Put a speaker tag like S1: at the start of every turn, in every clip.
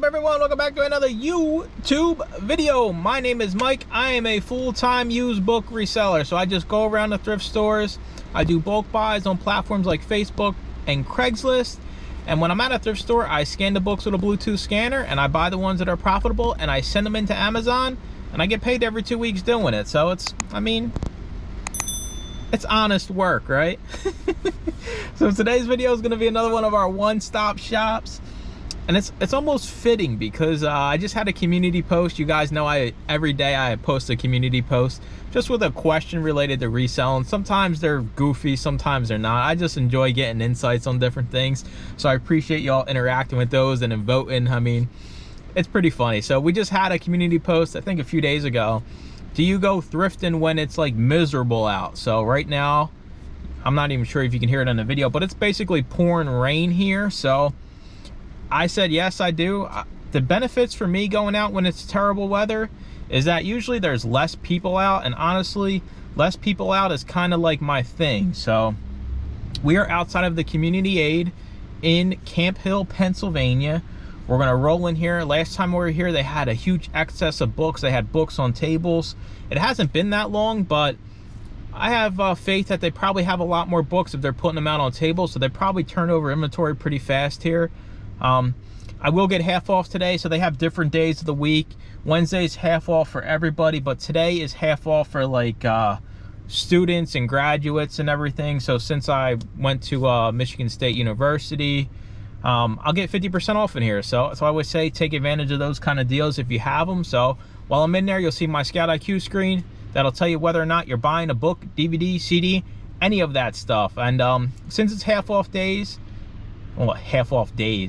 S1: everyone? Welcome back to another YouTube video. My name is Mike. I am a full-time used book reseller. So I just go around the thrift stores. I do bulk buys on platforms like Facebook and Craigslist. And when I'm at a thrift store, I scan the books with a Bluetooth scanner and I buy the ones that are profitable and I send them into Amazon and I get paid every 2 weeks doing it. So it's honest work, right? So today's video is going to be another one of our one-stop shops. And it's almost fitting because I just had a community post. You guys know every day I post a community post just with a question related to reselling. Sometimes they're goofy, sometimes they're not. I just enjoy getting insights on different things. So I appreciate y'all interacting with those and voting. I mean, it's pretty funny. So we just had a community post, I think a few days ago. Do you go thrifting when it's like miserable out? So right now, I'm not even sure if you can hear it on the video, but it's basically pouring rain here. So I said, yes, I do. The benefits for me going out when it's terrible weather is that usually there's less people out, and honestly, less people out is kind of like my thing. So we are outside of the community aid in Camp Hill, Pennsylvania. We're gonna roll in here. Last time we were here, they had a huge excess of books. They had books on tables. It hasn't been that long, but I have faith that they probably have a lot more books if they're putting them out on tables, so they probably turn over inventory pretty fast here. I will get half off today, so they have different days of the week. Wednesday's half off for everybody, but today is half off for like students and graduates and everything. So since I went to Michigan State University, I'll get 50% off in here. So I always say take advantage of those kind of deals if you have them. So while I'm in there, you'll see my Scout IQ screen. That'll tell you whether or not you're buying a book, DVD, CD, any of that stuff. And since it's half off days, well, half off day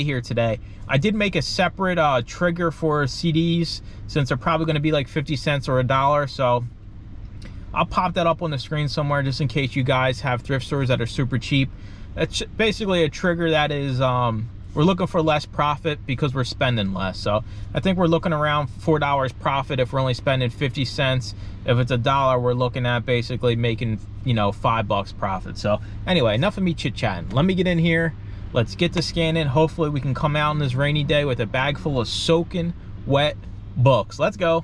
S1: here today, I did make a separate trigger for CDs since they're probably going to be like 50 cents or $1. So I'll pop that up on the screen somewhere just in case you guys have thrift stores that are super cheap. That's basically a trigger that is we're looking for less profit because we're spending less. So I think we're looking around $4 profit if we're only spending 50 cents. If it's $1, we're looking at basically making, you know, $5 profit. So anyway, enough of me chit-chatting. Let me get in here. Let's get to scanning. Hopefully we can come out on this rainy day with a bag full of soaking wet books. Let's go.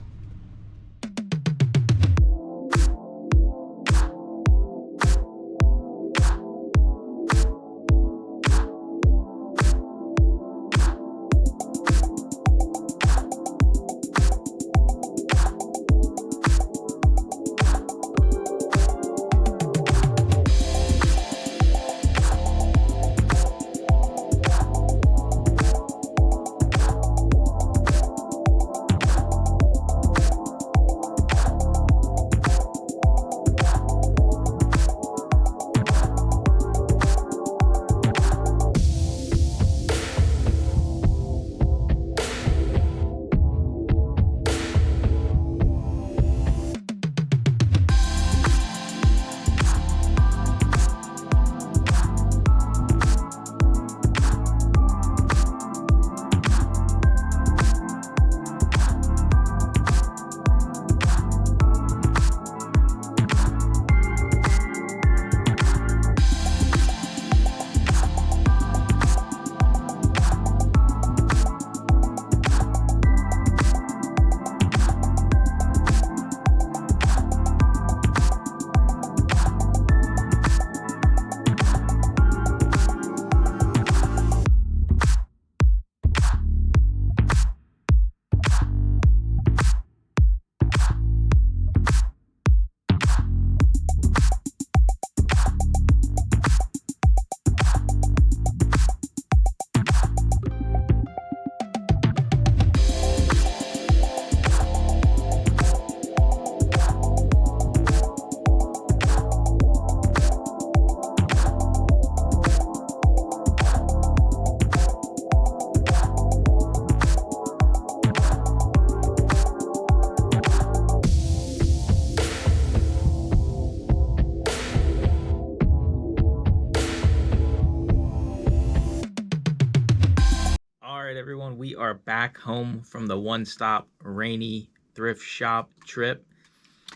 S1: Everyone, we are back home from the one-stop rainy thrift shop trip.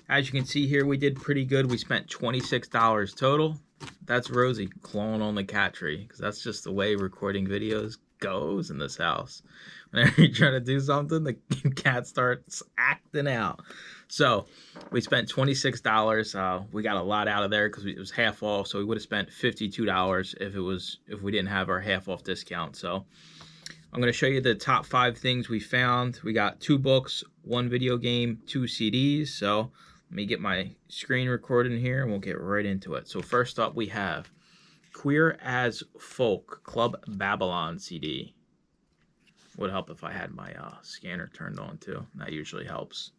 S1: As you can see here, we did pretty good. We spent $26 total. That's Rosie clawing on the cat tree because that's just the way recording videos goes in this house. Whenever you try to do something, the cat starts acting out. So we spent $26. We got a lot out of there because it was half off. So we would have spent $52 if we didn't have our half off discount. So I'm going to show you the top 5 things we found. We got 2 books, 1 video game, 2 CDs. So let me get my screen recording here and we'll get right into it. So first up we have Queer as Folk Club Babylon CD. Would help if I had my scanner turned on too. That usually helps.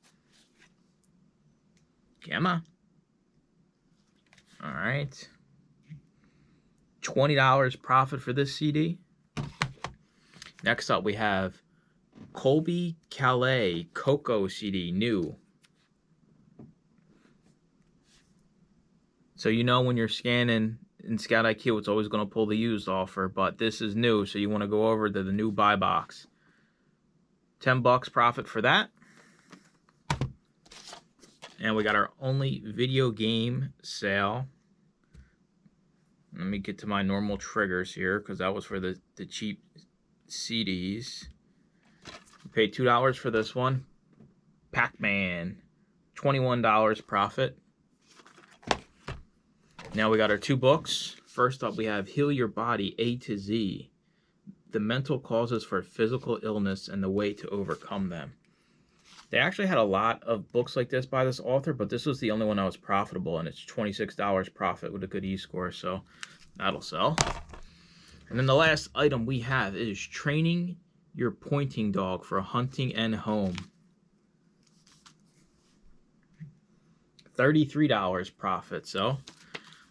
S1: Gamma. All right. $20 profit for this CD. Next up we have Colby Calais Coco CD, new. So you know when you're scanning in Scout IQ, it's always going to pull the used offer, but this is new, so you want to go over to the new buy box. $10 profit for that. And we got our only video game sale. Let me get to my normal triggers here, because that was for the cheap CDs. We paid $2 for this one. Pac-Man, $21 profit. Now we got our 2 books. First up we have Heal Your Body A to Z, the mental causes for physical illness and the way to overcome them. They actually had a lot of books like this by this author, but this was the only one that was profitable, and it's $26 profit with a good e-score, so that'll sell. And then the last item we have is Training Your Pointing Dog for Hunting and Home. $33 profit. So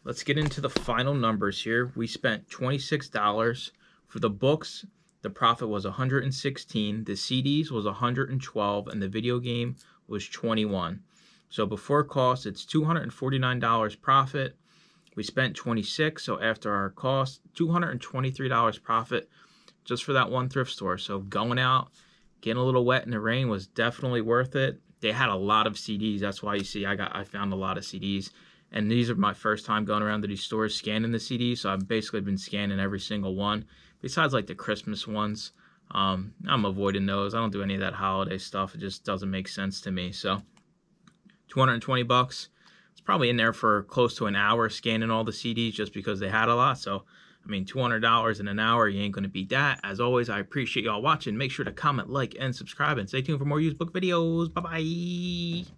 S1: let's get into the final numbers here. We spent $26 for the books. The profit was $116. The CDs was $112, and the video game was $21. So before cost, it's $249 profit. We spent $26, so after our cost, $223 profit just for that one thrift store. So going out, getting a little wet in the rain was definitely worth it. They had a lot of CDs. That's why you see I found a lot of CDs. And these are my first time going around to these stores scanning the CDs. So I've basically been scanning every single one, besides like the Christmas ones. I'm avoiding those. I don't do any of that holiday stuff. It just doesn't make sense to me. So $220. It's probably in there for close to an hour scanning all the CDs just because they had a lot. So, I mean, $200 in an hour, you ain't going to beat that. As always, I appreciate y'all watching. Make sure to comment, like, and subscribe, and stay tuned for more used book videos. Bye-bye.